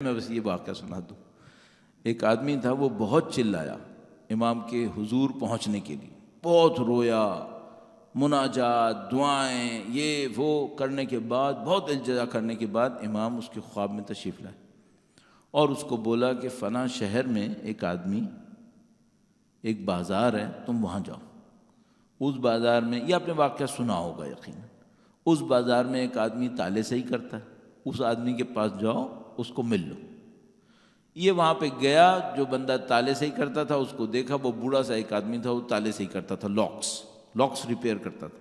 میں بس یہ واقعہ سنا دوں۔ ایک آدمی تھا، وہ بہت چلایا امام کے حضور پہنچنے کے لیے، بہت رویا، مناجات، دعائیں، یہ وہ کرنے کے بعد، بہت التجا کرنے کے بعد امام اس کے خواب میں تشریف لائے اور اس کو بولا کہ فلاں شہر میں ایک آدمی، ایک بازار ہے، تم وہاں جاؤ۔ اس بازار میں، یہ آپ نے واقعہ سنا ہوگا یقیناً، اس بازار میں ایک آدمی تالے صحیح کرتا ہے، اس آدمی کے پاس جاؤ، اس کو مل لو۔ یہ وہاں پہ گیا، جو بندہ تالے صحیح کرتا تھا اس کو دیکھا، وہ بوڑھا سا ایک آدمی تھا، وہ تالے صحیح کرتا تھا، لاکس ریپیئر کرتا تھا۔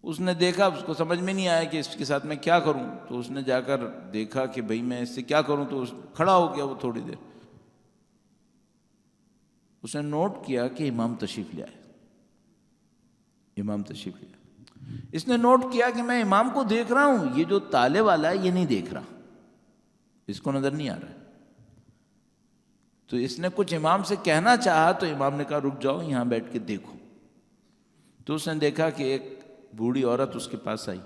اس نے دیکھا، اس کو سمجھ میں نہیں آیا کہ اس کے ساتھ میں کیا کروں، تو اس نے جا کر دیکھا کہ بھئی میں اس سے کیا کروں، تو کھڑا ہو گیا وہ تھوڑی دیر۔ اس نے نوٹ کیا کہ امام تشریف لے آئے، امام تشریف لے آئے۔ اس نے نوٹ کیا کہ میں امام کو دیکھ رہا ہوں، یہ جو تالے والا ہے یہ نہیں دیکھ رہا، اس کو نظر نہیں آ رہا ہے۔ تو اس نے کچھ امام سے کہنا چاہا، تو امام نے کہا رک جاؤ، یہاں بیٹھ کے دیکھو۔ تو اس نے دیکھا کہ ایک بوڑھی عورت اس کے پاس آئی،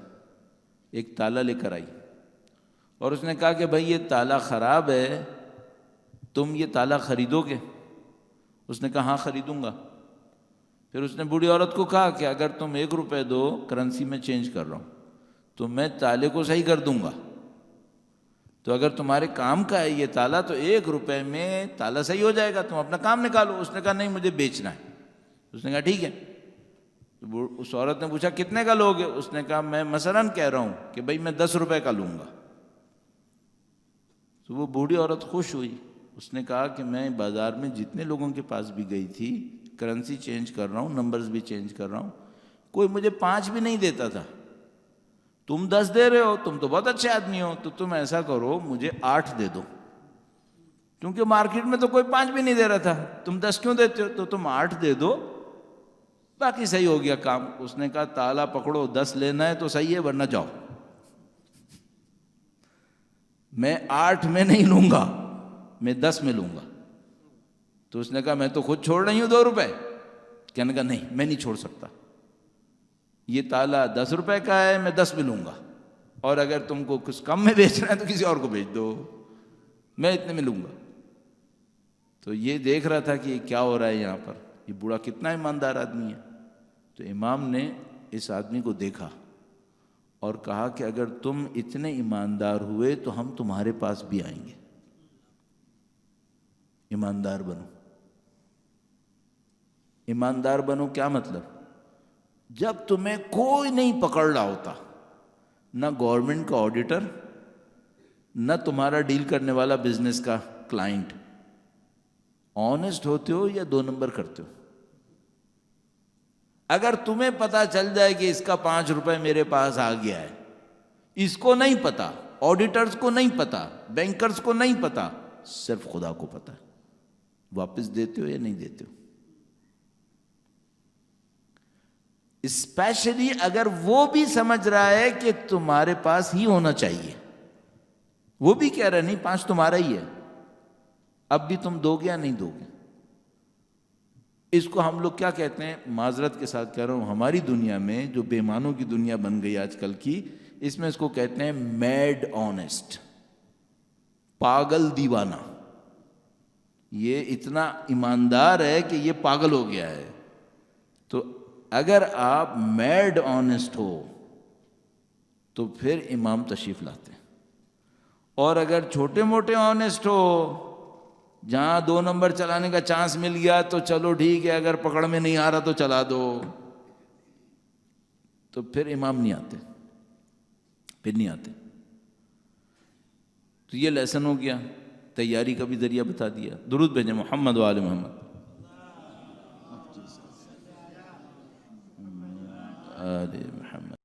ایک تالا لے کر آئی، اور اس نے کہا کہ بھائی یہ تالا خراب ہے، تم یہ تالا خریدو گے؟ اس نے کہا ہاں خریدوں گا۔ پھر اس نے بوڑھی عورت کو کہا کہ اگر تم 1 روپے دو، کرنسی میں چینج کر رہا ہوں، تو میں تالے کو صحیح کر دوں گا۔ تو اگر تمہارے کام کا ہے یہ تالا، تو 1 روپے میں تالا صحیح ہو جائے گا، تم اپنا کام نکالو۔ اس نے کہا نہیں، مجھے بیچنا ہے۔ اس نے کہا ٹھیک ہے۔ تو اس عورت نے پوچھا کتنے کا لوگے؟ اس نے کہا میں مثلاً کہہ رہا ہوں کہ بھئی میں 10 روپے کا لوں گا۔ تو وہ بوڑھی عورت خوش ہوئی، اس نے کہا کہ میں بازار میں جتنے لوگوں کے پاس بھی گئی تھی، کرنسی چینج کر رہا ہوں، نمبرز بھی چینج کر رہا ہوں، کوئی مجھے 5 بھی نہیں دیتا تھا، تم 10 دے رہے ہو، تم تو بہت اچھے آدمی ہو، تو تم ایسا کرو مجھے 8 دے دو، کیونکہ مارکیٹ میں تو کوئی 5 بھی نہیں دے رہا تھا، تم 10 کیوں دیتے ہو؟ تو تم 8 دے دو، باقی صحیح ہو گیا کام۔ اس نے کہا تالا پکڑو، 10 لینا ہے تو صحیح ہے، ورنہ جاؤ، میں 8 میں نہیں لوں گا، میں 10 میں لوں گا۔ تو اس نے کہا میں تو خود چھوڑ رہی ہوں 2 روپے۔ کہنے کا نہیں، میں نہیں چھوڑ سکتا، یہ تالا 10 روپے کا ہے، میں 10 میں لوں گا، اور اگر تم کو کچھ کم میں بیچنا ہے تو کسی اور کو بیچ دو، میں اتنے میں لوں گا۔ تو یہ دیکھ رہا تھا کہ یہ کیا ہو رہا ہے یہاں پر، یہ بوڑھا کتنا ایماندار آدمی ہے۔ تو امام نے اس آدمی کو دیکھا اور کہا کہ اگر تم اتنے ایماندار ہوئے تو ہم تمہارے پاس بھی آئیں گے، ایماندار بنو۔ ایماندار بنو کیا مطلب؟ جب تمہیں کوئی نہیں پکڑ رہا ہوتا، نہ گورنمنٹ کا آڈیٹر، نہ تمہارا ڈیل کرنے والا بزنس کا کلائنٹ، آنیسٹ ہوتے ہو یا 2 نمبر کرتے ہو؟ اگر تمہیں پتا چل جائے کہ اس کا 5 روپے میرے پاس آ گیا ہے، اس کو نہیں پتا، آڈیٹرز کو نہیں پتا، بینکرز کو نہیں پتا، صرف خدا کو پتا، واپس دیتے ہو یا نہیں دیتے ہو؟ اسپیشلی اگر وہ بھی سمجھ رہا ہے کہ تمہارے پاس ہی ہونا چاہیے، وہ بھی کہہ رہا نہیں 5 تمہارا ہی ہے، اب بھی تم دو گے یا نہیں دو گے؟ اس کو ہم لوگ کیا کہتے ہیں، معذرت کے ساتھ کہہ رہا ہوں، ہماری دنیا میں جو بے ایمانوں کی دنیا بن گئی آج کل کی، اس میں اس کو کہتے ہیں میڈ آنیسٹ، پاگل دیوانہ۔ یہ اتنا ایماندار ہے کہ یہ پاگل ہو گیا ہے۔ تو اگر آپ میڈ آنیسٹ ہو تو پھر امام تشریف لاتے ہیں، اور اگر چھوٹے موٹے آنیسٹ ہو، جہاں 2 نمبر چلانے کا چانس مل گیا تو چلو ٹھیک ہے، اگر پکڑ میں نہیں آ رہا تو چلا دو، تو پھر امام نہیں آتے، پھر نہیں آتے۔ تو یہ لیسن ہو گیا، تیاری کا بھی ذریعہ بتا دیا۔ درود بھیجیں محمد و آل محمد۔ آل